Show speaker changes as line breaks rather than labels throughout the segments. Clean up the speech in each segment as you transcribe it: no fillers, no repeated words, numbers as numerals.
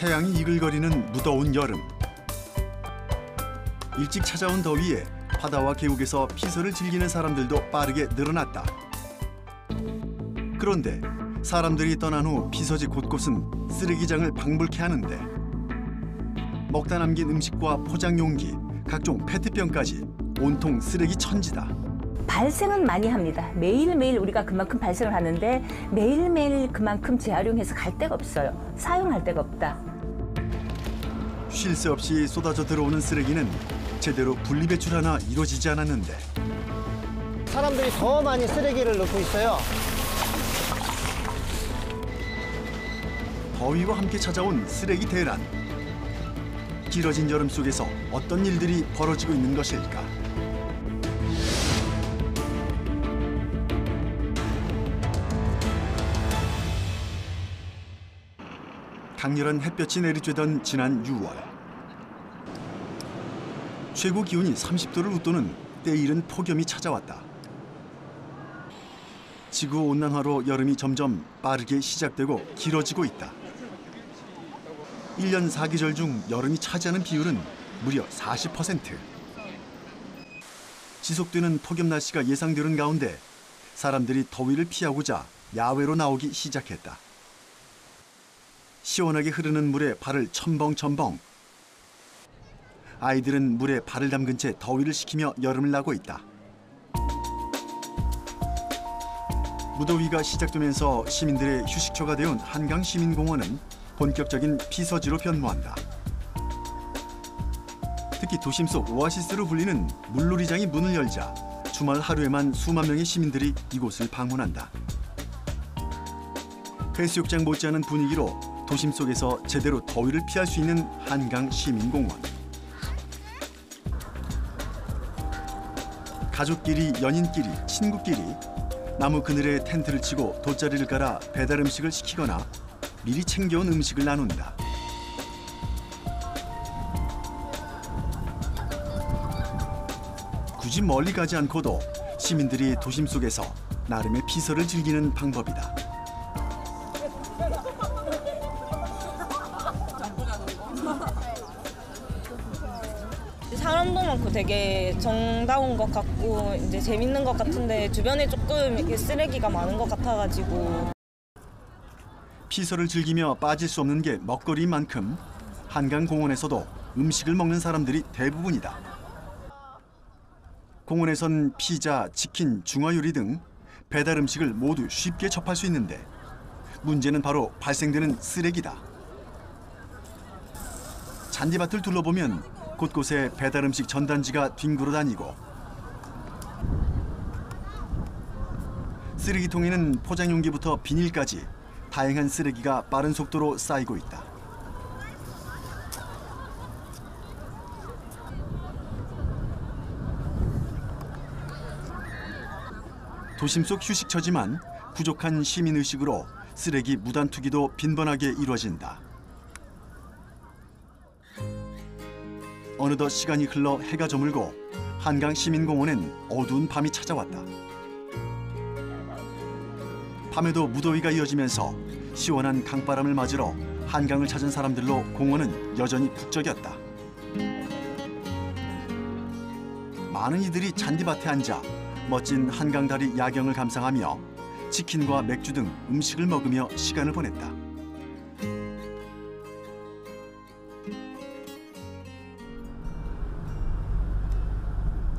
태양이 이글거리는 무더운 여름. 일찍 찾아온 더위에 바다와 계곡에서 피서를 즐기는 사람들도 빠르게 늘어났다. 그런데 사람들이 떠난 후 피서지 곳곳은 쓰레기장을 방불케 하는데 먹다 남긴 음식과 포장 용기, 각종 페트병까지 온통 쓰레기 천지다.
발생은 많이 합니다. 매일매일 우리가 그만큼 발생을 하는데 매일매일 그만큼 재활용해서 갈 데가 없어요. 사용할 데가 없다.
쉴 새 없이 쏟아져 들어오는 쓰레기는 제대로 분리배출 하나 이루어지지 않았는데
사람들이 더 많이 쓰레기를 넣고 있어요.
더위와 함께 찾아온 쓰레기 대란. 길어진 여름 속에서 어떤 일들이 벌어지고 있는 것일까? 강렬한 햇볕이 내리쬐던 지난 6월. 최고 기온이 30도를 웃도는 때이른 폭염이 찾아왔다. 지구온난화로 여름이 점점 빠르게 시작되고 길어지고 있다. 1년 4계절 중 여름이 차지하는 비율은 무려 40%. 지속되는 폭염 날씨가 예상되는 가운데 사람들이 더위를 피하고자 야외로 나오기 시작했다. 시원하게 흐르는 물에 발을 첨벙첨벙. 아이들은 물에 발을 담근 채 더위를 식히며 여름을 나고 있다. 무더위가 시작되면서 시민들의 휴식처가 되온 한강시민공원은 본격적인 피서지로 변모한다. 특히 도심 속 오아시스로 불리는 물놀이장이 문을 열자 주말 하루에만 수만 명의 시민들이 이곳을 방문한다. 해수욕장 못지않은 분위기로 도심 속에서 제대로 더위를 피할 수 있는 한강시민공원. 가족끼리, 연인끼리, 친구끼리 나무 그늘에 텐트를 치고 돗자리를 깔아 배달 음식을 시키거나 미리 챙겨온 음식을 나눈다. 굳이 멀리 가지 않고도 시민들이 도심 속에서 나름의 피서를 즐기는 방법이다.
사람도 많고 되게 정다운 것 같고 이제 재밌는 것 같은데 주변에 조금 이렇게 쓰레기가 많은 것 같아가지고.
피서를 즐기며 빠질 수 없는 게 먹거리인 만큼 한강공원에서도 음식을 먹는 사람들이 대부분이다. 공원에선 피자, 치킨, 중화요리 등 배달 음식을 모두 쉽게 접할 수 있는데 문제는 바로 발생되는 쓰레기다. 잔디밭을 둘러보면 곳곳에 배달 음식 전단지가 뒹굴어 다니고 쓰레기통에는 포장용기부터 비닐까지 다양한 쓰레기가 빠른 속도로 쌓이고 있다. 도심 속 휴식처지만 부족한 시민의식으로 쓰레기 무단 투기도 빈번하게 이루어진다. 어느덧 시간이 흘러 해가 저물고 한강시민공원엔 어두운 밤이 찾아왔다. 밤에도 무더위가 이어지면서 시원한 강바람을 맞으러 한강을 찾은 사람들로 공원은 여전히 북적였다. 많은 이들이 잔디밭에 앉아 멋진 한강 다리 야경을 감상하며 치킨과 맥주 등 음식을 먹으며 시간을 보냈다.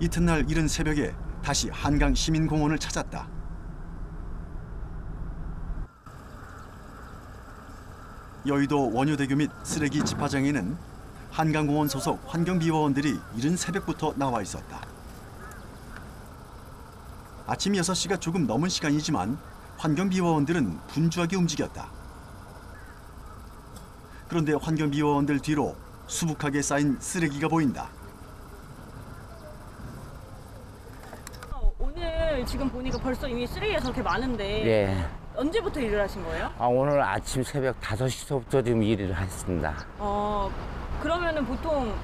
이튿날 이른 새벽에 다시 한강시민공원을 찾았다. 여의도 원효대교 및 쓰레기 집화장에는 한강공원 소속 환경비워원들이 이른 새벽부터 나와 있었다. 아침 6시가 조금 넘은 시간이지만 환경비워원들은 분주하게 움직였다. 그런데 환경비워원들 뒤로 수북하게 쌓인 쓰레기가 보인다.
오늘 지금 보니까 벌써 이미 쓰레기가 저렇게 많은데
예.
언제부터 일을 하신 거예요?
오늘 아침 새벽 5시부터 지금 일을 했습니다.
그러면은 보통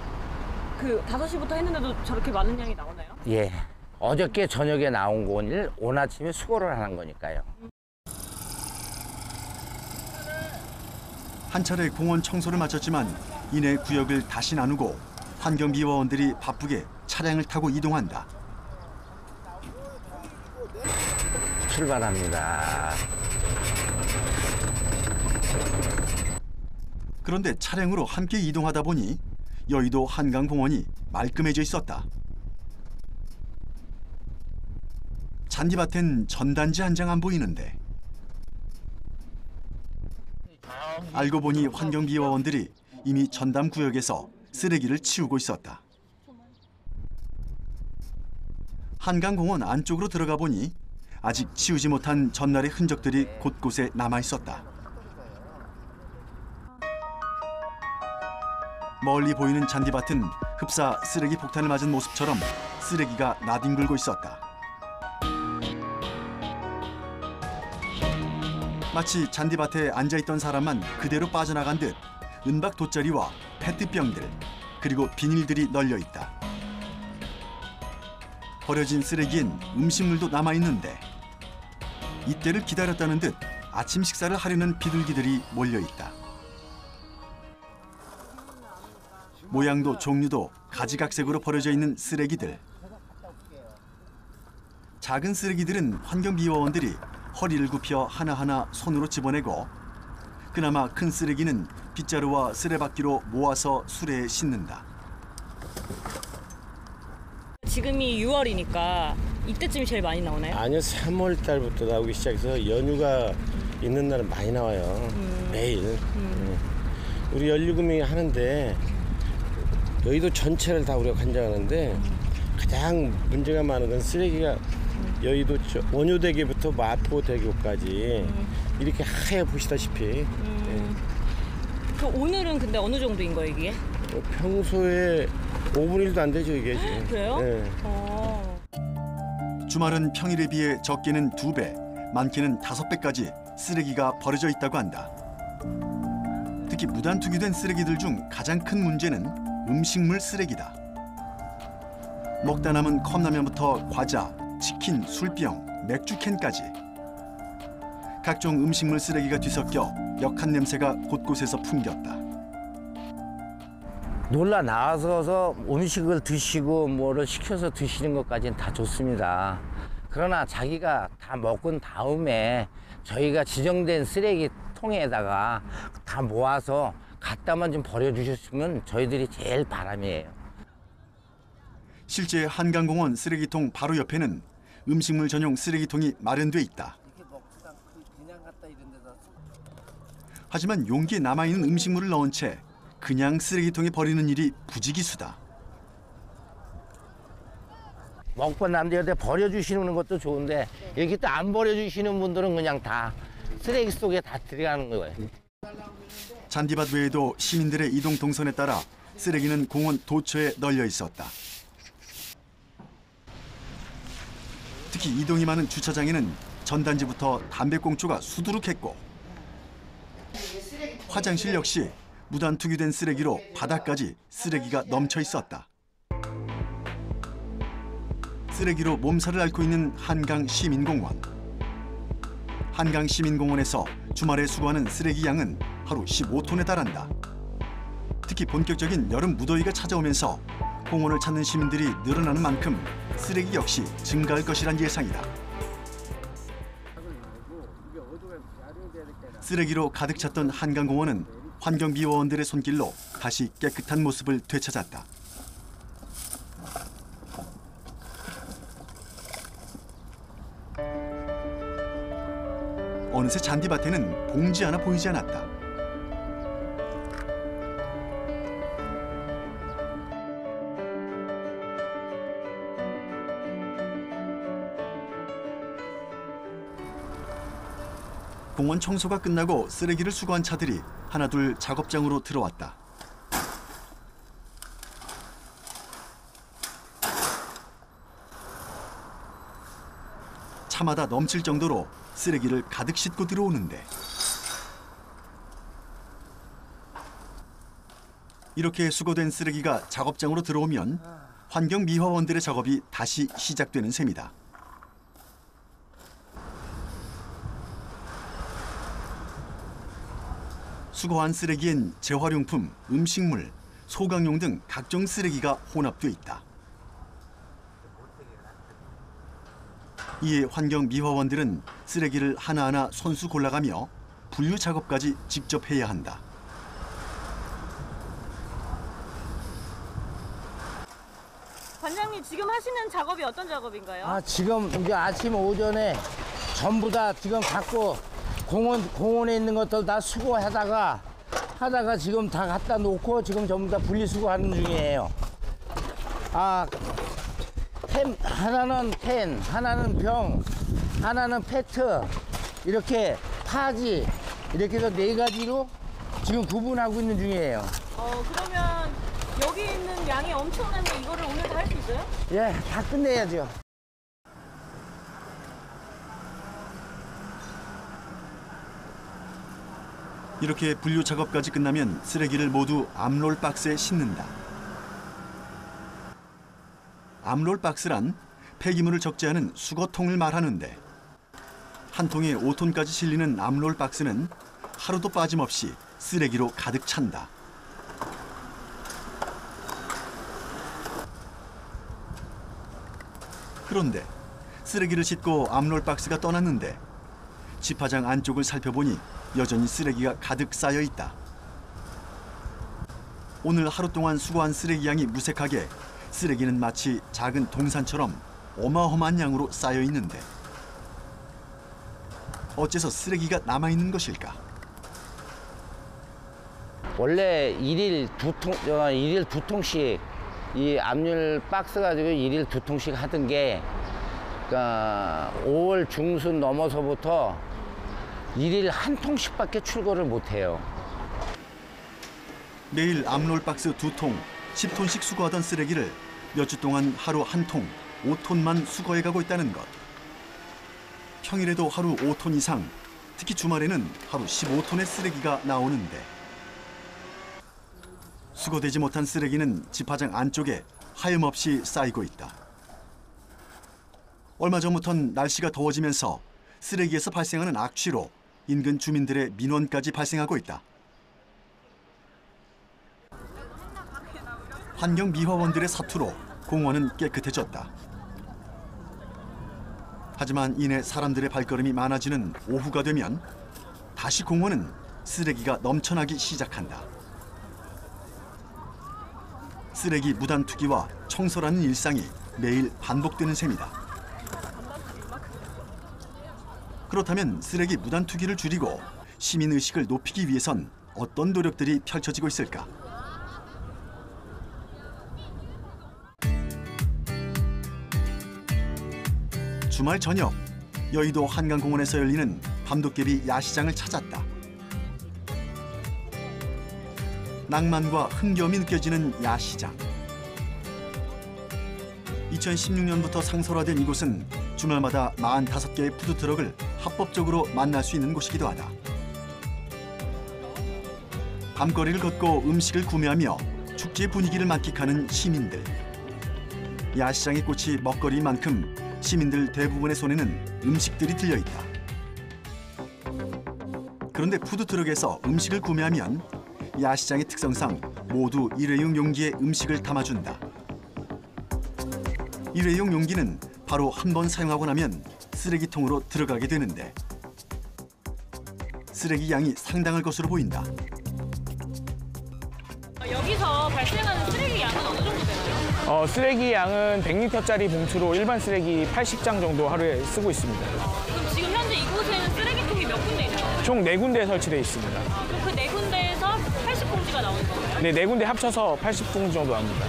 그 5시부터 했는데도 저렇게 많은 양이 나오나요?
예. 어저께 저녁에 나온 거를 오늘 아침에 수거를 하는 거니까요.
한 차례 공원 청소를 마쳤지만 이내 구역을 다시 나누고 환경미화원들이 바쁘게 차량을 타고 이동한다.
출발합니다.
그런데 차량으로 함께 이동하다 보니 여의도 한강공원이 말끔해져 있었다. 잔디밭엔 전단지 한 장 안 보이는데 알고 보니 환경미화원들이 이미 전담 구역에서 쓰레기를 치우고 있었다. 한강공원 안쪽으로 들어가 보니 아직 치우지 못한 전날의 흔적들이 곳곳에 남아 있었다. 멀리 보이는 잔디밭은 흡사 쓰레기 폭탄을 맞은 모습처럼 쓰레기가 나뒹굴고 있었다. 마치 잔디밭에 앉아있던 사람만 그대로 빠져나간 듯 은박 돗자리와 페트병들 그리고 비닐들이 널려있다. 버려진 쓰레기엔 음식물도 남아있는데 이때를 기다렸다는 듯 아침 식사를 하려는 비둘기들이 몰려있다. 모양도 종류도 가지각색으로 버려져 있는 쓰레기들. 작은 쓰레기들은 환경미화원들이 허리를 굽혀 하나하나 손으로 집어내고 그나마 큰 쓰레기는 빗자루와 쓰레받기로 모아서 수레에 싣는다.
지금이 6월이니까 이때쯤이 제일 많이 나오나요?
아니요, 3월 달부터 나오기 시작해서 연휴가 있는 날은 많이 나와요. 매일. 우리 연류금이 하는데 여의도 전체를 다 우리가 관장하는데 가장 문제가 많은 건 쓰레기가 여의도 원효대교부터 마포대교까지 이렇게 하얘 보시다시피
그 오늘은 근데 어느 정도인 거예요, 이게?
평소에 5분 1도 안 되죠, 이게 지금.
그래요?
네.
주말은 평일에 비해 적게는 2배, 많게는 5배까지 쓰레기가 버려져 있다고 한다. 특히 무단 투기된 쓰레기들 중 가장 큰 문제는 음식물 쓰레기다. 먹다 남은 컵라면부터 과자, 치킨, 술병, 맥주캔까지 각종 음식물 쓰레기가 뒤섞여 역한 냄새가 곳곳에서 풍겼다.
놀라 나와서 음식을 드시고 뭐를 시켜서 드시는 것까지는 다 좋습니다. 그러나 자기가 다 먹은 다음에 저희가 지정된 쓰레기통에다가 다 모아서 갖다만 좀 버려주셨으면 저희들이 제일 바람이에요.
실제 한강공원 쓰레기통 바로 옆에는 음식물 전용 쓰레기통이 마련돼 있다. 하지만 용기에 남아있는 음식물을 넣은 채 그냥 쓰레기통에 버리는 일이 부지기수다.
먹고 남들한테 버려주시는 것도 좋은데 이렇게 또 안 버려주시는 분들은 그냥 다 쓰레기 속에 다 들어가는 거예요.
잔디밭 외에도 시민들의 이동 동선에 따라 쓰레기는 공원 도처에 널려 있었다. 특히 이동이 많은 주차장에는 전단지부터 담배꽁초가 수두룩했고 화장실 역시 무단 투기된 쓰레기로 바닥까지 쓰레기가 넘쳐 있었다. 쓰레기로 몸살을 앓고 있는 한강시민공원. 한강시민공원에서 주말에 수거하는 쓰레기 양은 하루 15톤에 달한다. 특히 본격적인 여름 무더위가 찾아오면서 공원을 찾는 시민들이 늘어나는 만큼 쓰레기 역시 증가할 것이란 예상이다. 쓰레기로 가득 찼던 한강공원은 환경미화원들의 손길로 다시 깨끗한 모습을 되찾았다. 어느새 잔디밭에는 봉지 하나 보이지 않았다. 공원 청소가 끝나고 쓰레기를 수거한 차들이 하나둘 작업장으로 들어왔다. 차마다 넘칠 정도로 쓰레기를 가득 싣고 들어오는데 이렇게 수거된 쓰레기가 작업장으로 들어오면 환경미화원들의 작업이 다시 시작되는 셈이다. 수거한 쓰레기엔 재활용품, 음식물, 소각용 등 각종 쓰레기가 혼합돼 있다. 이에 환경미화원들은 쓰레기를 하나하나 손수 골라가며 분류 작업까지 직접 해야 한다.
관장님 지금 하시는 작업이 어떤 작업인가요?
지금 이제 아침 오전에 전부 다 지금 갖고 공원에 있는 것들 다 수거하다가 지금 다 갖다 놓고 지금 전부 다 분리수거하는 중이에요. 하나는 캔, 하나는 병, 하나는 페트, 이렇게 파지, 이렇게 해서 4가지로 지금 구분하고 있는 중이에요.
그러면 여기 있는 양이 엄청난데 이거를 오늘 다 할 수 있어요?
예, 다 끝내야죠.
이렇게 분류 작업까지 끝나면 쓰레기를 모두 암롤 박스에 싣는다. 암롤 박스란 폐기물을 적재하는 수거통을 말하는데 한 통에 5톤까지 실리는 암롤 박스는 하루도 빠짐없이 쓰레기로 가득 찬다. 그런데 쓰레기를 싣고 암롤 박스가 떠났는데 집화장 안쪽을 살펴보니 여전히 쓰레기가 가득 쌓여 있다. 오늘 하루 동안 수거한 쓰레기 양이 무색하게 쓰레기는 마치 작은 동산처럼 어마어마한 양으로 쌓여 있는데 어째서 쓰레기가 남아 있는 것일까?
원래 일일 두 통씩 이 압률 박스 가지고 일일 2통씩 하던 게 그러니까 5월 중순 넘어서부터 일일 1통씩밖에 출고를 못해요.
매일 암롤 박스 2통, 10톤씩 수거하던 쓰레기를 몇 주 동안 하루 1통, 5톤만 수거해가고 있다는 것. 평일에도 하루 5톤 이상, 특히 주말에는 하루 15톤의 쓰레기가 나오는데 수거되지 못한 쓰레기는 집화장 안쪽에 하염없이 쌓이고 있다. 얼마 전부턴 날씨가 더워지면서 쓰레기에서 발생하는 악취로 인근 주민들의 민원까지 발생하고 있다. 환경미화원들의 사투로 공원은 깨끗해졌다. 하지만 이내 사람들의 발걸음이 많아지는 오후가 되면 다시 공원은 쓰레기가 넘쳐나기 시작한다. 쓰레기 무단 투기와 청소라는 일상이 매일 반복되는 셈이다. 그렇다면 쓰레기 무단 투기를 줄이고 시민 의식을 높이기 위해선 어떤 노력들이 펼쳐지고 있을까? 주말 저녁, 여의도 한강공원에서 열리는 밤도깨비 야시장을 찾았다. 낭만과 흥겨움이 느껴지는 야시장. 2016년부터 상설화된 이곳은 주말마다 45개의 푸드트럭을 합법적으로 만날 수 있는 곳이기도 하다. 밤거리를 걷고 음식을 구매하며 축제 분위기를 만끽하는 시민들. 야시장의 꽃이 먹거리인 만큼 시민들 대부분의 손에는 음식들이 들려있다. 그런데 푸드트럭에서 음식을 구매하면 야시장의 특성상 모두 일회용 용기에 음식을 담아준다. 일회용 용기는 바로 한 번 사용하고 나면 쓰레기통으로 들어가게 되는데 쓰레기 양이 상당할 것으로 보인다.
여기서 발생하는 쓰레기 양은 어느 정도 되나요?
쓰레기 양은 100리터짜리 봉투로 일반 쓰레기 80장 정도 하루에 쓰고 있습니다.
그럼 지금 현재 이곳에는 쓰레기통이 몇 군데 있나요?
총 4군데 설치되어 있습니다.
그럼 그 4군데에서 80봉지가 나오는 건가요?
네, 4군데 합쳐서 80봉지 정도 나옵니다.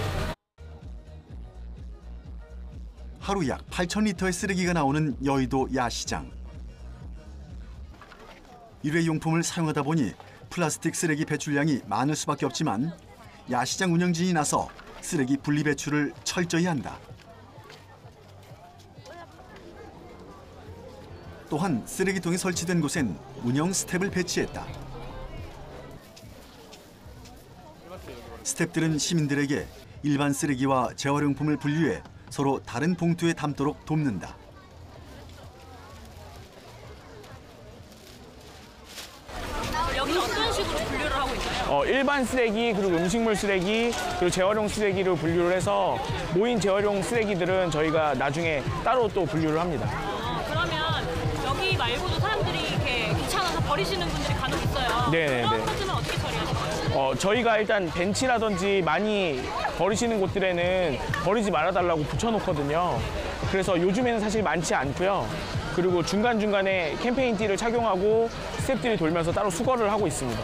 하루 약 8,000리터의 쓰레기가 나오는 여의도 야시장. 일회용품을 사용하다 보니 플라스틱 쓰레기 배출량이 많을 수밖에 없지만 야시장 운영진이 나서 쓰레기 분리 배출을 철저히 한다. 또한 쓰레기통이 설치된 곳엔 운영 스텝을 배치했다. 스텝들은 시민들에게 일반 쓰레기와 재활용품을 분류해 서로 다른 봉투에 담도록 돕는다.
여기는 어떤 어떤 식으로 분류를 하고 있나요?
일반 쓰레기, 그리고 음식물 쓰레기, 그리고 재활용 쓰레기를 분류를 해서 모인 재활용 쓰레기들은 저희가 나중에 따로 또 분류를 합니다.
그러면 여기 말고도 사람들이 이렇게 귀찮아서 버리시는 분들이 간혹 있어요.
네네네.
그런 것들은 어떻게 처리하시나요?
저희가 일단 벤치라든지 많이 버리시는 곳들에는 버리지 말아달라고 붙여놓거든요. 그래서 요즘에는 사실 많지 않고요. 그리고 중간중간에 캠페인 띠를 착용하고 스태프들이 돌면서 따로 수거를 하고 있습니다.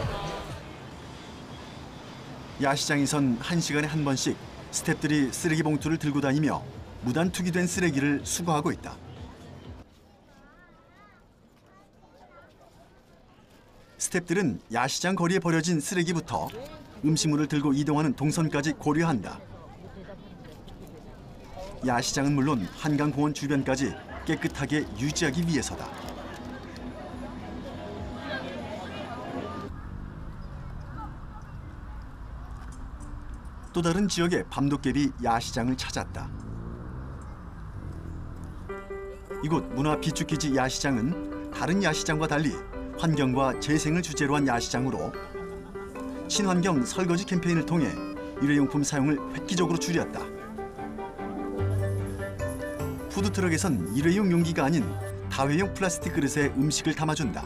야시장에선 1시간에 한 번씩 스태프들이 쓰레기 봉투를 들고 다니며 무단 투기된 쓰레기를 수거하고 있다. 스태프들은 야시장 거리에 버려진 쓰레기부터 음식물을 들고 이동하는 동선까지 고려한다. 야시장은 물론 한강공원 주변까지 깨끗하게 유지하기 위해서다. 또 다른 지역의 밤도깨비 야시장을 찾았다. 이곳 문화 비축기지 야시장은 다른 야시장과 달리 환경과 재생을 주제로 한 야시장으로 친환경 설거지 캠페인을 통해 일회용품 사용을 획기적으로 줄였다. 푸드트럭에선 일회용 용기가 아닌 다회용 플라스틱 그릇에 음식을 담아준다.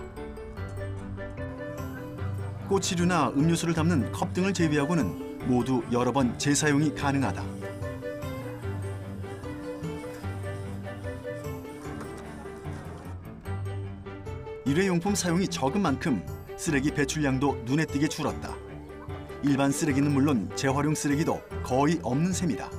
꼬치류나 음료수를 담는 컵 등을 제외하고는 모두 여러 번 재사용이 가능하다. 일회용품 사용이 적은 만큼 쓰레기 배출량도 눈에 띄게 줄었다. 일반 쓰레기는 물론 재활용 쓰레기도 거의 없는 셈이다.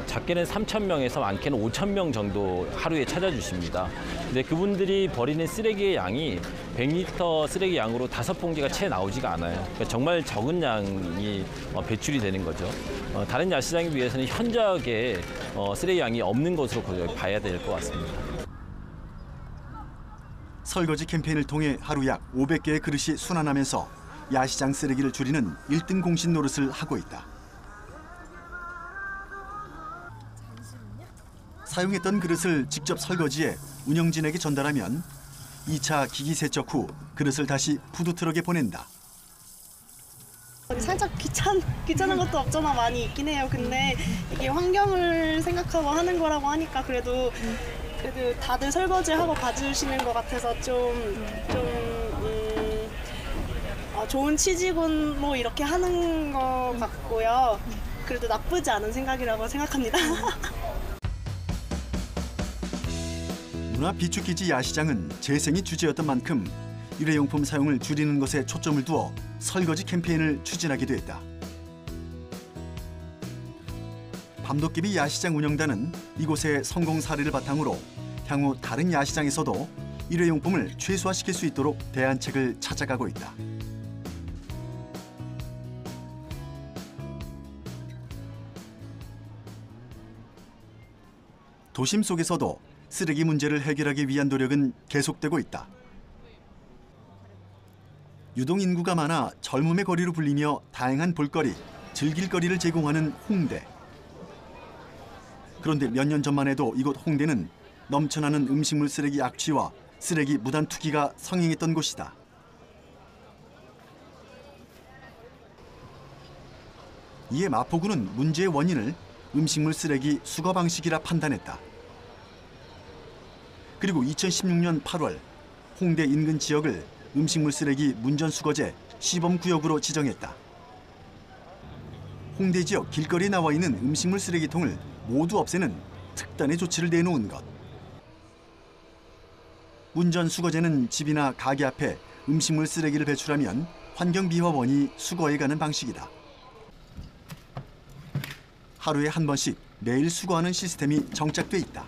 작게는 3,000명에서 많게는 5,000명 정도 하루에 찾아주십니다. 근데 그분들이 버리는 쓰레기의 양이 100리터 쓰레기 양으로 5봉지가 채 나오지가 않아요. 그러니까 정말 적은 양이 배출이 되는 거죠. 다른 야시장에 비해서는 현저하게 쓰레기 양이 없는 것으로 봐야 될 것 같습니다.
설거지 캠페인을 통해 하루 약 500개의 그릇이 순환하면서 야시장 쓰레기를 줄이는 1등 공신 노릇을 하고 있다. 사용했던 그릇을 직접 설거지해 운영진에게 전달하면 2차 기기 세척 후 그릇을 다시 푸드트럭에 보낸다.
살짝 귀찮은 것도 없잖아 많이 있긴 해요. 근데 이게 환경을 생각하고 하는 거라고 하니까 그래도 다들 설거지하고 봐주시는 것 같아서 좋은 취지군로 이렇게 하는 것 같고요. 그래도 나쁘지 않은 생각이라고 생각합니다.
문화 비축기지 야시장은 재생이 주제였던 만큼 일회용품 사용을 줄이는 것에 초점을 두어 설거지 캠페인을 추진하기도 했다. 밤도깨비 야시장 운영단은 이곳의 성공 사례를 바탕으로 향후 다른 야시장에서도 일회용품을 최소화시킬 수 있도록 대안책을 찾아가고 있다. 도심 속에서도 쓰레기 문제를 해결하기 위한 노력은 계속되고 있다. 유동 인구가 많아 젊음의 거리로 불리며 다양한 볼거리, 즐길거리를 제공하는 홍대. 그런데 몇 년 전만 해도 이곳 홍대는 넘쳐나는 음식물 쓰레기 악취와 쓰레기 무단 투기가 성행했던 곳이다. 이에 마포구는 문제의 원인을 음식물 쓰레기 수거 방식이라 판단했다. 그리고 2016년 8월 홍대 인근 지역을 음식물 쓰레기 문전수거제 시범구역으로 지정했다. 홍대 지역 길거리에 나와 있는 음식물 쓰레기통을 모두 없애는 특단의 조치를 내놓은 것. 문전수거제는 집이나 가게 앞에 음식물 쓰레기를 배출하면 환경비화원이 수거해 가는 방식이다. 하루에 한 번씩 매일 수거하는 시스템이 정착돼 있다.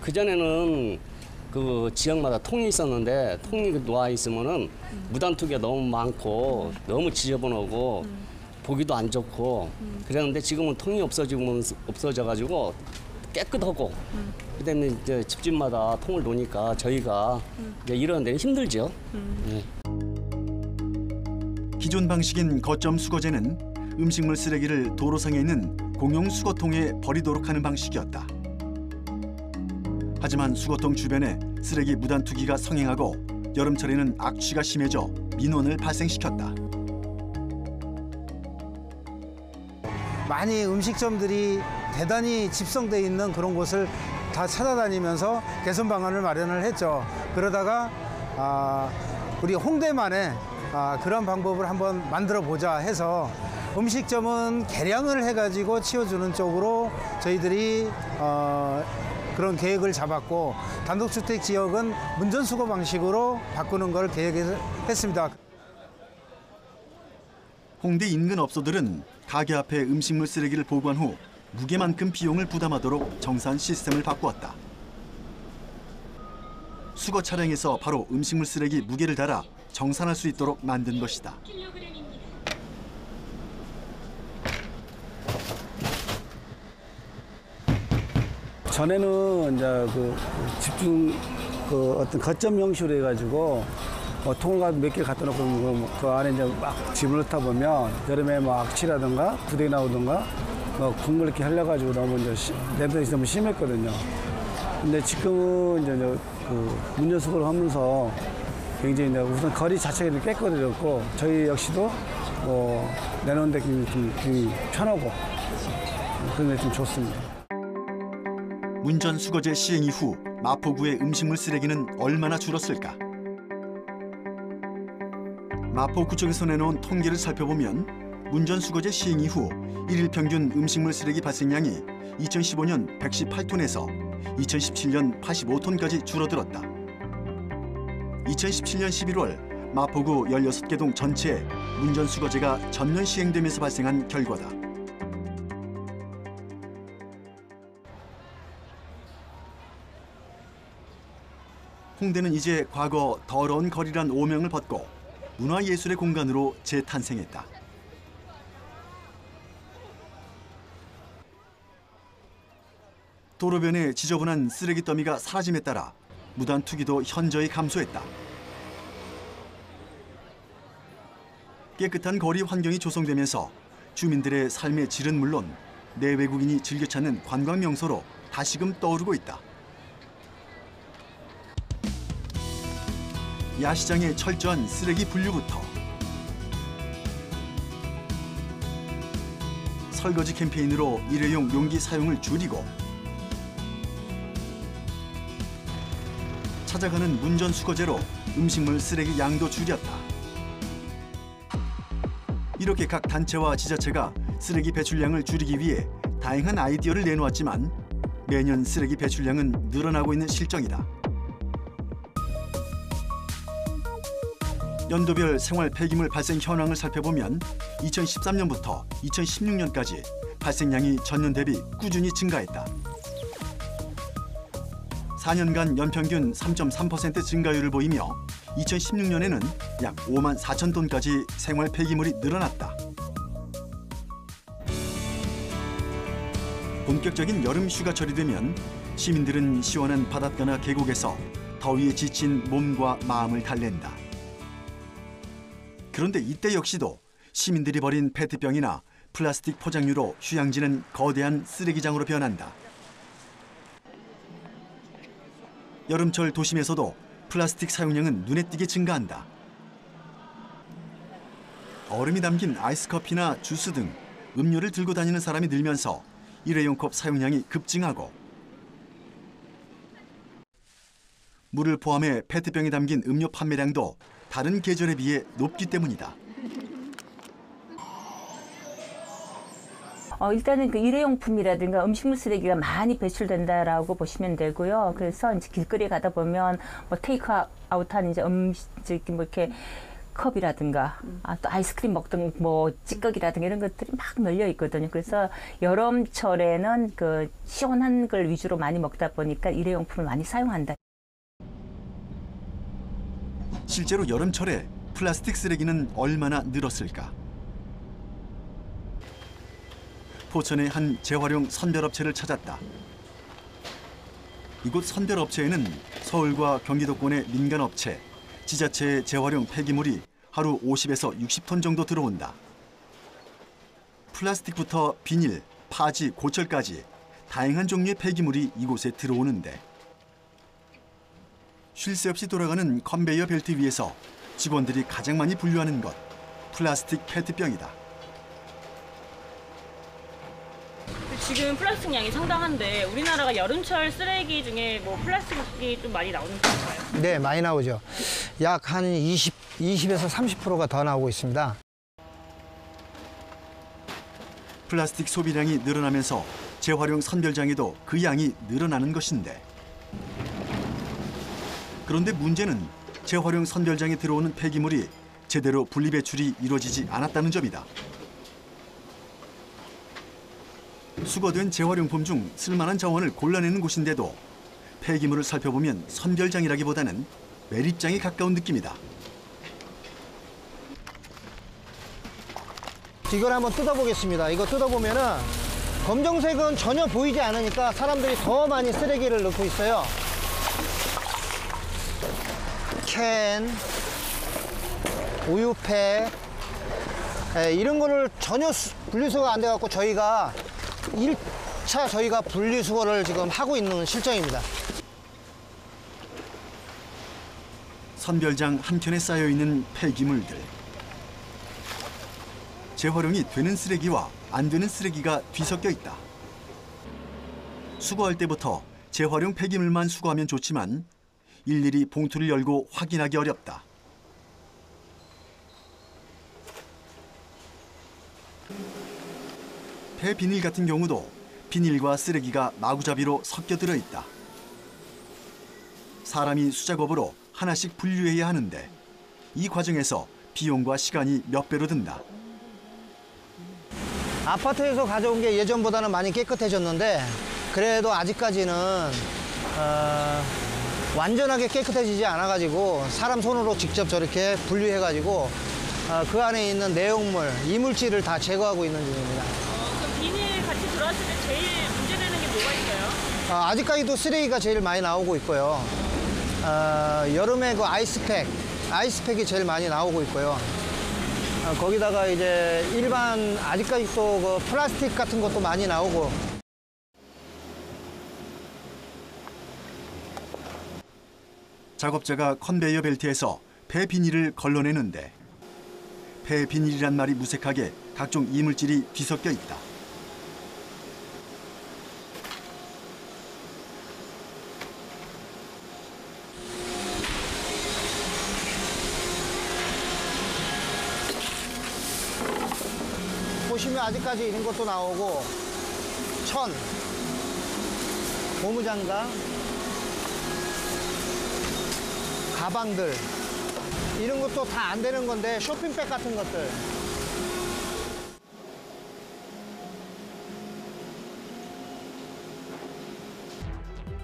그전에는 그 지역마다 통이 있었는데 통이 놓아 있으면은 무단 투기가 너무 많고 너무 지저분하고 보기도 안 좋고 그랬는데 지금은 통이 없어져가지고 깨끗하고 그다음에 이제 집집마다 통을 놓으니까 저희가 이제 이런 데는 힘들죠. 네.
기존 방식인 거점 수거제는 음식물 쓰레기를 도로상에 있는 공용 수거통에 버리도록 하는 방식이었다. 하지만 수거통 주변에 쓰레기 무단 투기가 성행하고 여름철에는 악취가 심해져 민원을 발생시켰다.
많이 음식점들이 대단히 집성돼 있는 그런 곳을 다 찾아다니면서 개선 방안을 마련을 했죠. 그러다가 우리 홍대만의 그런 방법을 한번 만들어 보자 해서 음식점은 개량을 해가지고 치워주는 쪽으로 저희들이 그런 계획을 잡았고, 단독주택 지역은 문전수거 방식으로 바꾸는 걸 계획했습니다.
홍대 인근 업소들은 가게 앞에 음식물 쓰레기를 보관 후 무게만큼 비용을 부담하도록 정산 시스템을 바꾸었다. 수거 차량에서 바로 음식물 쓰레기 무게를 달아 정산할 수 있도록 만든 것이다.
전에는 이제 집중 어떤 거점 형식으로 해가지고 통을 몇 개 갖다 놓고 그 안에 이제 막 집을 넣다 보면 여름에 뭐 악취라든가 부대기 나오든가 국물 이렇게 흘려가지고 너무 이제 냄새가 너무 심했거든요. 근데 지금은 이제 문전수거를 하면서 굉장히 이제 우선 거리 자체가 깨끗해졌고, 저희 역시도 내놓는 데 굉장히 편하고 그런 게 좀 좋습니다.
문전수거제 시행 이후 마포구의 음식물 쓰레기는 얼마나 줄었을까? 마포구청에서 내놓은 통계를 살펴보면 문전수거제 시행 이후 일일 평균 음식물 쓰레기 발생량이 2015년 118톤에서 2017년 85톤까지 줄어들었다. 2017년 11월 마포구 16개 동 전체에 문전수거제가 전면 시행되면서 발생한 결과다. 홍대는 이제 과거 더러운 거리란 오명을 벗고 문화예술의 공간으로 재탄생했다. 도로변에 지저분한 쓰레기 더미가 사라짐에 따라 무단 투기도 현저히 감소했다. 깨끗한 거리 환경이 조성되면서 주민들의 삶의 질은 물론 내외국인이 즐겨 찾는 관광 명소로 다시금 떠오르고 있다. 야시장의 철저한 쓰레기 분류부터 설거지 캠페인으로 일회용 용기 사용을 줄이고 찾아가는 문전수거제로 음식물 쓰레기 양도 줄였다. 이렇게 각 단체와 지자체가 쓰레기 배출량을 줄이기 위해 다양한 아이디어를 내놓았지만 매년 쓰레기 배출량은 늘어나고 있는 실정이다. 연도별 생활 폐기물 발생 현황을 살펴보면 2013년부터 2016년까지 발생량이 전년 대비 꾸준히 증가했다. 4년간 연평균 3.3% 증가율을 보이며 2016년에는 약 5만 4천 톤까지 생활 폐기물이 늘어났다. 본격적인 여름 휴가철이 되면 시민들은 시원한 바닷가나 계곡에서 더위에 지친 몸과 마음을 달랜다. 그런데 이때 역시도 시민들이 버린 페트병이나 플라스틱 포장류로 휴양지는 거대한 쓰레기장으로 변한다. 여름철 도심에서도 플라스틱 사용량은 눈에 띄게 증가한다. 얼음이 담긴 아이스커피나 주스 등 음료를 들고 다니는 사람이 늘면서 일회용 컵 사용량이 급증하고 물을 포함해 페트병에 담긴 음료 판매량도 다른 계절에 비해 높기 때문이다.
일단은 그 일회용품이라든가 음식물 쓰레기가 많이 배출된다라고 보시면 되고요. 그래서 이제 길거리에 가다 보면 뭐 테이크아웃한 이제 뭐 이렇게 컵이라든가 또 아이스크림 먹던 뭐 찌꺼기라든가 이런 것들이 막 널려 있거든요. 그래서 여름철에는 그 시원한 걸 위주로 많이 먹다 보니까 일회용품을 많이 사용한다.
실제로 여름철에 플라스틱 쓰레기는 얼마나 늘었을까? 포천의 한 재활용 선별업체를 찾았다. 이곳 선별업체에는 서울과 경기도권의 민간업체, 지자체의 재활용 폐기물이 하루 50에서 60톤 정도 들어온다. 플라스틱부터 비닐, 파지, 고철까지 다양한 종류의 폐기물이 이곳에 들어오는데 쉴 새 없이 돌아가는 컨베이어 벨트 위에서 직원들이 가장 많이 분류하는 것, 플라스틱 페트병이다.
지금 플라스틱 양이 상당한데 우리나라가 여름철 쓰레기 중에 뭐 플라스틱이 좀 많이 나오는 편인가요?
네, 많이 나오죠. 약 한 20에서 30%가 더 나오고 있습니다.
플라스틱 소비량이 늘어나면서 재활용 선별장에도 그 양이 늘어나는 것인데 그런데 문제는 재활용 선별장에 들어오는 폐기물이 제대로 분리배출이 이루어지지 않았다는 점이다. 수거된 재활용품 중 쓸만한 자원을 골라내는 곳인데도 폐기물을 살펴보면 선별장이라기보다는 매립장에 가까운 느낌이다.
이걸 한번 뜯어보겠습니다. 이거 뜯어보면은 검정색은 전혀 보이지 않으니까 사람들이 더 많이 쓰레기를 넣고 있어요. 캔, 우유팩, 이런 거를 전혀 분리수거가 안 돼갖고 저희가 1차 저희가 분리수거를 지금 하고 있는 실정입니다.
선별장 한켠에 쌓여있는 폐기물들. 재활용이 되는 쓰레기와 안 되는 쓰레기가 뒤섞여 있다. 수거할 때부터 재활용 폐기물만 수거하면 좋지만 일일이 봉투를 열고 확인하기 어렵다. 폐비닐 같은 경우도 비닐과 쓰레기가 마구잡이로 섞여 들어 있다. 사람이 수작업으로 하나씩 분류해야 하는데 이 과정에서 비용과 시간이 몇 배로 든다.
아파트에서 가져온 게 예전보다는 많이 깨끗해졌는데 그래도 아직까지는 완전하게 깨끗해지지 않아가지고 사람 손으로 직접 저렇게 분류해가지고 그 안에 있는 내용물, 이물질을 다 제거하고 있는 중입니다.
그럼 비닐 같이 들어왔을 때 제일 문제되는 게 뭐가 있어요?
아직까지도 쓰레기가 제일 많이 나오고 있고요. 여름에 그 아이스팩이 제일 많이 나오고 있고요. 거기다가 이제 일반 아직까지 또 그 플라스틱 같은 것도 많이 나오고.
작업자가 컨베이어 벨트에서 폐비닐을 걸러내는데 폐비닐이란 말이 무색하게 각종 이물질이 뒤섞여 있다.
보시면 아직까지 이런 것도 나오고 천, 고무장갑, 가방들 이런 것도 다 안 되는 건데 쇼핑백 같은 것들.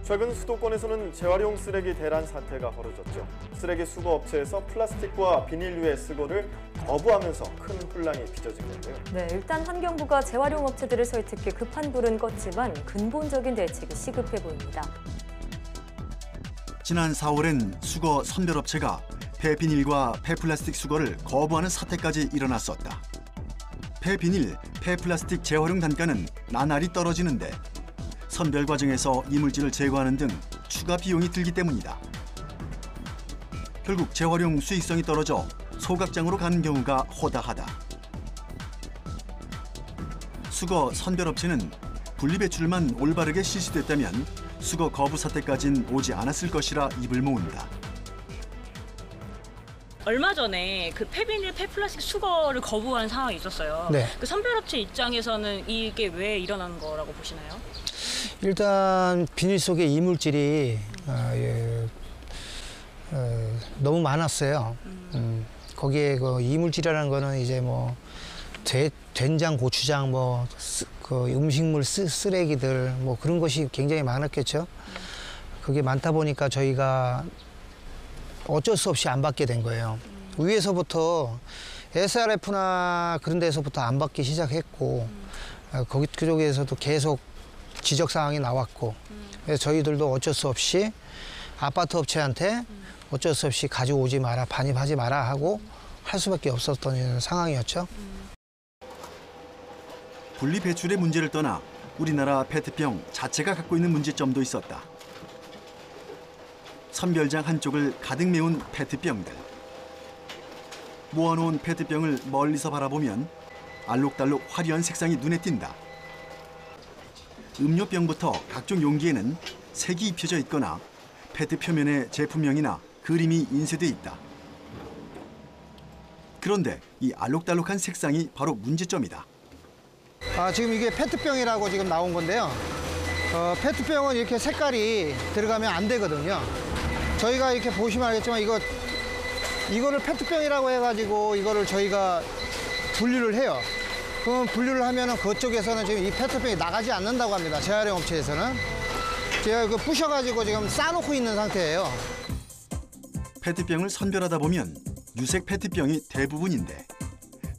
최근 수도권에서는 재활용 쓰레기 대란 사태가 벌어졌죠. 쓰레기 수거 업체에서 플라스틱과 비닐류의 수거를 거부하면서 큰 혼란이 빚어지는데요.
네, 일단 환경부가 재활용 업체들을 설득해 급한 불은 껐지만 근본적인 대책이 시급해 보입니다.
지난 4월엔 수거 선별업체가 폐비닐과 폐플라스틱 수거를 거부하는 사태까지 일어났었다. 폐비닐, 폐플라스틱 재활용 단가는 나날이 떨어지는데 선별 과정에서 이물질을 제거하는 등 추가 비용이 들기 때문이다. 결국 재활용 수익성이 떨어져 소각장으로 가는 경우가 허다하다. 수거 선별업체는 분리배출만 올바르게 실시됐다면 수거 거부 사태까진 오지 않았을 것이라 입을 모은다.
얼마 전에 그 폐비닐, 폐플라스틱 수거를 거부한 상황이 있었어요.
네.
그 선별업체 입장에서는 이게 왜 일어나는 거라고 보시나요?
일단 비닐 속에 이물질이 너무 많았어요. 거기에 그 이물질이라는 거는 이제 뭐 된장, 고추장, 뭐 그 음식물 쓰레기들 뭐 그런 것이 굉장히 많았겠죠. 그게 많다 보니까 저희가 어쩔 수 없이 안 받게 된 거예요. 위에서부터 SRF나 그런 데서부터 안 받기 시작했고 거기 그쪽에서도 계속 지적 사항이 나왔고 그래서 저희들도 어쩔 수 없이 아파트 업체한테 어쩔 수 없이 가져오지 마라, 반입하지 마라 하고 할 수밖에 없었던 상황이었죠.
분리 배출의 문제를 떠나 우리나라 페트병 자체가 갖고 있는 문제점도 있었다. 선별장 한쪽을 가득 메운 페트병들. 모아놓은 페트병을 멀리서 바라보면 알록달록 화려한 색상이 눈에 띈다. 음료병부터 각종 용기에는 색이 입혀져 있거나 페트 표면에 제품명이나 그림이 인쇄돼 있다. 그런데 이 알록달록한 색상이 바로 문제점이다.
지금 이게 페트병이라고 지금 나온 건데요. 페트병은 이렇게 색깔이 들어가면 안 되거든요. 저희가 이렇게 보시면 알겠지만 이거를 페트병이라고 해가지고 이거를 저희가 분류를 해요. 그럼 분류를 하면은 그쪽에서는 지금 이 페트병이 나가지 않는다고 합니다. 재활용 업체에서는. 제가 이거 부셔가지고 지금 싸놓고 있는 상태예요.
페트병을 선별하다 보면 유색 페트병이 대부분인데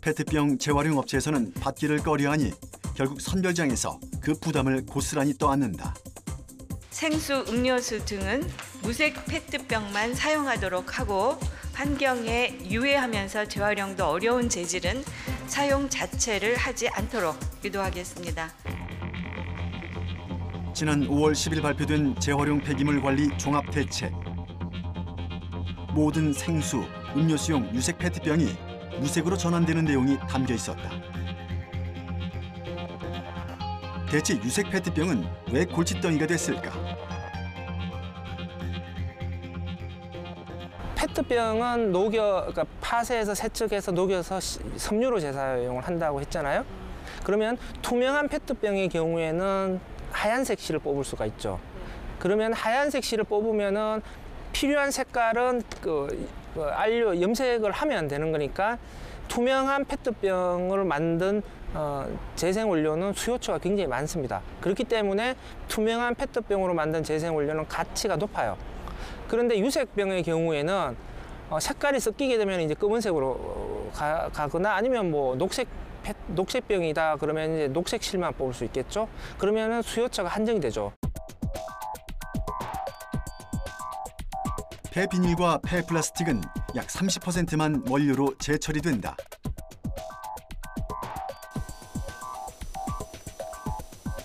페트병 재활용 업체에서는 받기를 꺼려하니 결국 선별장에서 그 부담을 고스란히 떠안는다.
생수, 음료수 등은 무색 페트병만 사용하도록 하고 환경에 유해하면서 재활용도 어려운 재질은 사용 자체를 하지 않도록 유도하겠습니다.
지난 5월 10일 발표된 재활용 폐기물 관리 종합대책. 모든 생수, 음료수용 유색 페트병이 무색으로 전환되는 내용이 담겨 있었다. 대체 유색 페트병은 왜 골칫덩이가 됐을까?
페트병은 그러니까 팥에서 세척해서 녹여서 섬유로 재사용을 한다고 했잖아요. 그러면 투명한 페트병의 경우에는 하얀색 실을 뽑을 수가 있죠. 그러면 하얀색 실을 뽑으면은 필요한 색깔은 염색을 하면 되는 거니까 투명한 페트병을 만든 재생 원료는 수요처가 굉장히 많습니다. 그렇기 때문에 투명한 페트병으로 만든 재생 원료는 가치가 높아요. 그런데 유색병의 경우에는 색깔이 섞이게 되면 이제 검은색으로 가거나 아니면 뭐 녹색병이다 그러면 이제 녹색 실만 뽑을 수 있겠죠. 그러면은 수요처가 한정이 되죠.
폐비닐과 폐플라스틱은 약 30%만 원료로 재처리된다.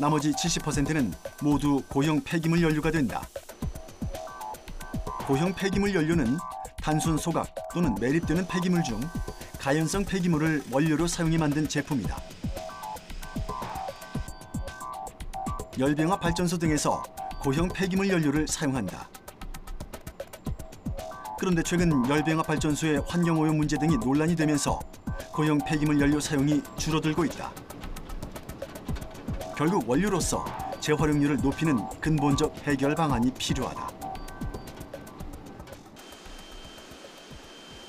나머지 70%는 모두 고형 폐기물 연료가 된다. 고형 폐기물 연료는 단순 소각 또는 매립되는 폐기물 중 가연성 폐기물을 원료로 사용해 만든 제품이다. 열병합 발전소 등에서 고형 폐기물 연료를 사용한다. 그런데 최근 열병합 발전소의 환경오염 문제 등이 논란이 되면서 고형 폐기물 연료 사용이 줄어들고 있다. 결국 원료로서 재활용률을 높이는 근본적 해결 방안이 필요하다.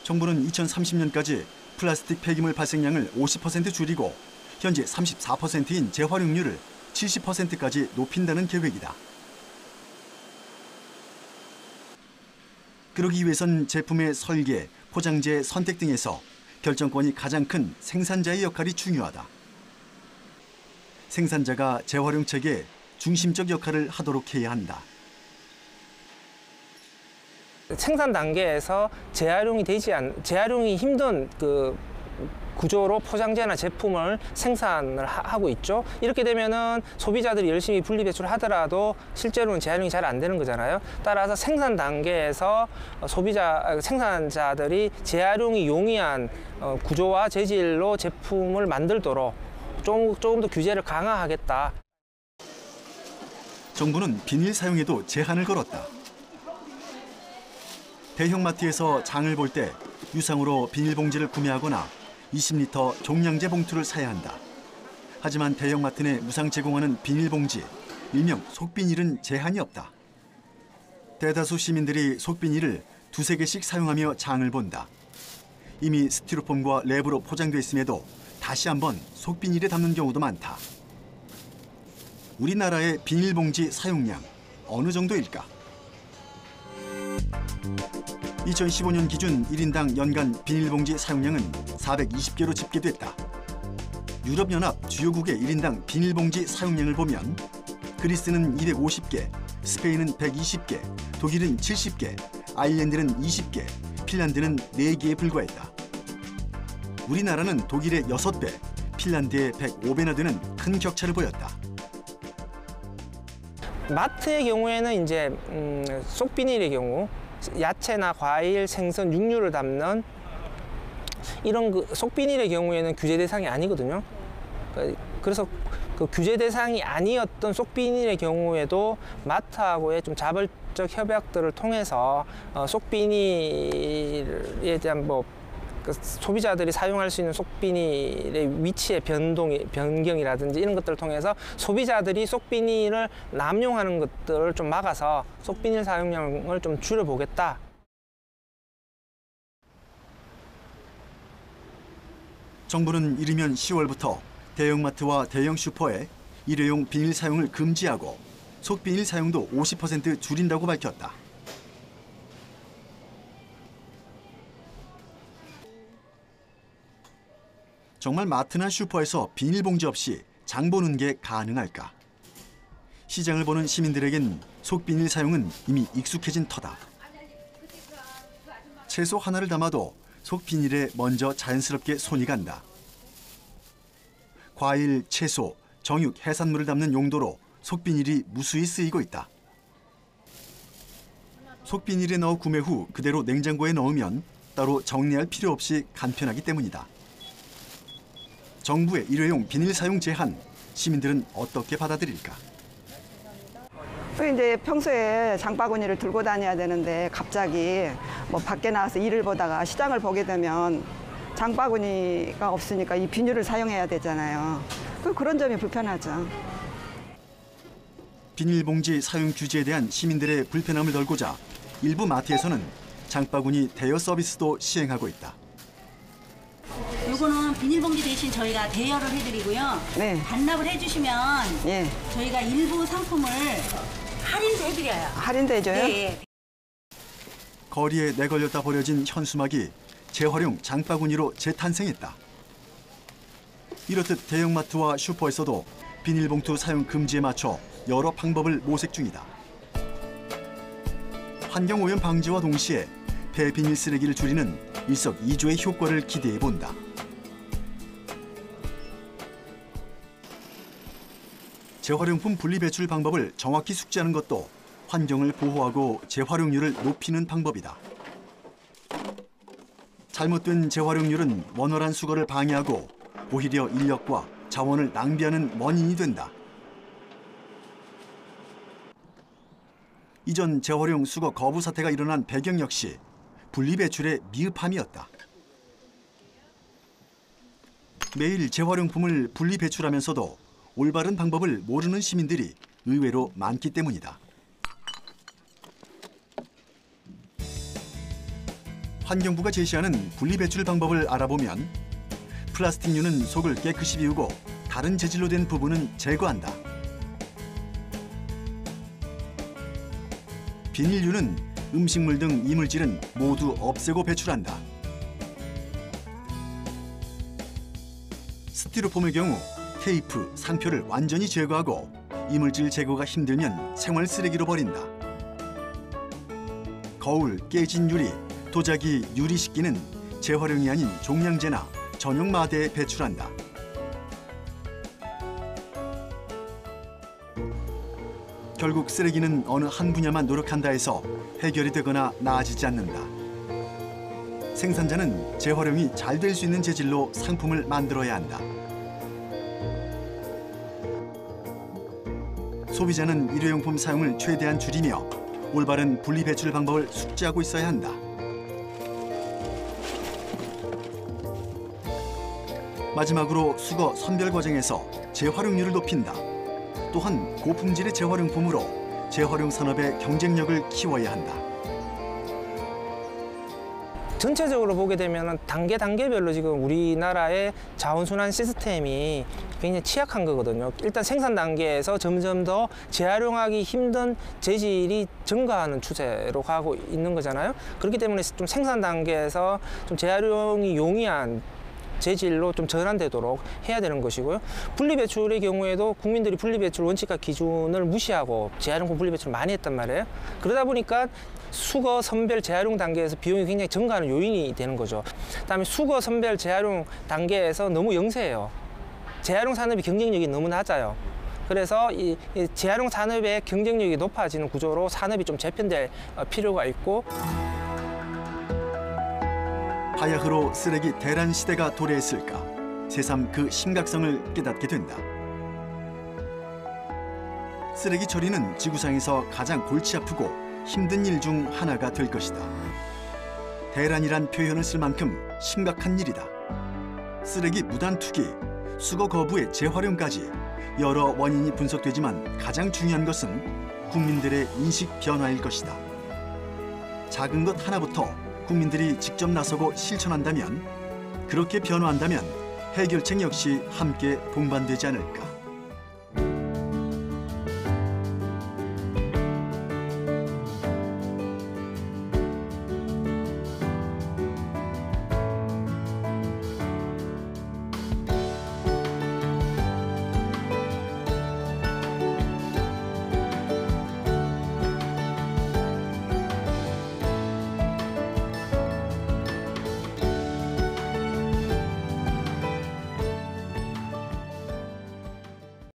정부는 2030년까지 플라스틱 폐기물 발생량을 50% 줄이고 현재 34%인 재활용률을 70%까지 높인다는 계획이다. 그러기 위해선 제품의 설계, 포장재 선택 등에서 결정권이 가장 큰 생산자의 역할이 중요하다. 생산자가 재활용 체계에 중심적 역할을 하도록 해야 한다.
생산 단계에서 재활용이 힘든 구조로 포장재나 제품을 생산을 하고 있죠. 이렇게 되면은 소비자들이 열심히 분리배출을 하더라도 실제로는 재활용이 잘 안 되는 거잖아요. 따라서 생산 단계에서 생산자들이 재활용이 용이한 구조와 재질로 제품을 만들도록 조금 더 규제를 강화하겠다.
정부는 비닐 사용에도 제한을 걸었다. 대형마트에서 장을 볼 때 유상으로 비닐봉지를 구매하거나 20리터 종량제 봉투를 사야 한다. 하지만 대형마트 내 무상 제공하는 비닐봉지, 일명 속비닐은 제한이 없다. 대다수 시민들이 속비닐을 2~3개씩 사용하며 장을 본다. 이미 스티로폼과 랩으로 포장돼 있음에도 다시 한번 속비닐에 담는 경우도 많다. 우리나라의 비닐봉지 사용량 어느 정도일까? 2015년 기준 1인당 연간 비닐봉지 사용량은 420개로 집계됐다. 유럽연합 주요국의 1인당 비닐봉지 사용량을 보면 그리스는 250개, 스페인은 120개, 독일은 70개, 아일랜드는 20개, 핀란드는 4개에 불과했다. 우리나라는 독일의 6배, 핀란드의 105배나 되는 큰 격차를 보였다.
마트의 경우에는 이제 속비닐의 경우 야채나 과일, 생선, 육류를 담는 이런 그 속비닐의 경우에는 규제 대상이 아니거든요. 그래서 그 규제 대상이 아니었던 속비닐의 경우에도 마트하고의 좀 자발적 협약들을 통해서 속비닐에 대한 그 소비자들이 사용할 수 있는 속비닐의 위치의 변경이라든지 이런 것들을 통해서 소비자들이 속비닐을 남용하는 것들을 좀 막아서 속비닐 사용량을 좀 줄여보겠다.
정부는 이르면 10월부터 대형마트와 대형 슈퍼에 일회용 비닐 사용을 금지하고 속비닐 사용도 50% 줄인다고 밝혔다. 정말 마트나 슈퍼에서 비닐봉지 없이 장 보는 게 가능할까? 시장을 보는 시민들에겐 속비닐 사용은 이미 익숙해진 터다. 채소 하나를 담아도 속비닐에 먼저 자연스럽게 손이 간다. 과일, 채소, 정육, 해산물을 담는 용도로 속비닐이 무수히 쓰이고 있다. 속비닐에 넣어 구매 후 그대로 냉장고에 넣으면 따로 정리할 필요 없이 간편하기 때문이다. 정부의 일회용 비닐 사용 제한, 시민들은 어떻게 받아들일까?
이제 평소에 장바구니를 들고 다녀야 되는데 갑자기 뭐 밖에 나가서 일을 보다가 시장을 보게 되면 장바구니가 없으니까 이 비닐을 사용해야 되잖아요. 그런 점이 불편하죠.
비닐봉지 사용 규제에 대한 시민들의 불편함을 덜고자 일부 마트에서는 장바구니 대여 서비스도 시행하고 있다.
요거는 비닐봉지 대신 저희가 대여를 해드리고요.
네.
반납을 해주시면 저희가 일부 상품을 할인도 해드려요.
할인도 해줘요?
네.
거리에 내걸렸다 버려진 현수막이 재활용 장바구니로 재탄생했다. 이렇듯 대형마트와 슈퍼에서도 비닐봉투 사용 금지에 맞춰 여러 방법을 모색 중이다. 환경오염 방지와 동시에 폐비닐 쓰레기를 줄이는 일석이조의 효과를 기대해 본다. 재활용품 분리배출 방법을 정확히 숙지하는 것도 환경을 보호하고 재활용률을 높이는 방법이다. 잘못된 재활용률은 원활한 수거를 방해하고 오히려 인력과 자원을 낭비하는 원인이 된다. 이전 재활용 수거 거부 사태가 일어난 배경 역시 분리배출의 미흡함이었다. 매일 재활용품을 분리배출하면서도 올바른 방법을 모르는 시민들이 의외로 많기 때문이다. 환경부가 제시하는 분리배출 방법을 알아보면 플라스틱류는 속을 깨끗이 비우고 다른 재질로 된 부분은 제거한다. 비닐류는 음식물 등 이물질은 모두 없애고 배출한다. 스티로폼의 경우 테이프, 상표를 완전히 제거하고 이물질 제거가 힘들면 생활 쓰레기로 버린다. 거울, 깨진 유리, 도자기, 유리식기는 재활용이 아닌 종량제나 전용 마대에 배출한다. 결국 쓰레기는 어느 한 분야만 노력한다 해서 해결이 되거나 나아지지 않는다. 생산자는 재활용이 잘 될 수 있는 재질로 상품을 만들어야 한다. 소비자는 일회용품 사용을 최대한 줄이며 올바른 분리배출 방법을 숙지하고 있어야 한다. 마지막으로 수거 선별 과정에서 재활용률을 높인다. 또한 고품질의 재활용품으로 재활용 산업의 경쟁력을 키워야 한다.
전체적으로 보게 되면 단계별로 지금 우리나라의 자원순환 시스템이 굉장히 취약한 거거든요. 일단 생산 단계에서 점점 더 재활용하기 힘든 재질이 증가하는 추세로 가고 있는 거잖아요. 그렇기 때문에 좀 생산 단계에서 좀 재활용이 용이한 재질로 좀 전환되도록 해야 되는 것이고요. 분리배출의 경우에도 국민들이 분리배출 원칙과 기준을 무시하고 재활용품 분리배출을 많이 했단 말이에요. 그러다 보니까 수거, 선별, 재활용 단계에서 비용이 굉장히 증가하는 요인이 되는 거죠. 그다음에 수거, 선별, 재활용 단계에서 너무 영세해요. 재활용 산업이 경쟁력이 너무 낮아요. 그래서 이 재활용 산업의 경쟁력이 높아지는 구조로 산업이 좀 재편될 필요가 있고,
바야흐로 쓰레기 대란 시대가 도래했을까? 새삼 그 심각성을 깨닫게 된다. 쓰레기 처리는 지구상에서 가장 골치 아프고 힘든 일 중 하나가 될 것이다. 대란이란 표현을 쓸 만큼 심각한 일이다. 쓰레기 무단 투기, 수거 거부의 재활용까지 여러 원인이 분석되지만 가장 중요한 것은 국민들의 인식 변화일 것이다. 작은 것 하나부터 국민들이 직접 나서고 실천한다면, 그렇게 변화한다면 해결책 역시 함께 동반되지 않을까.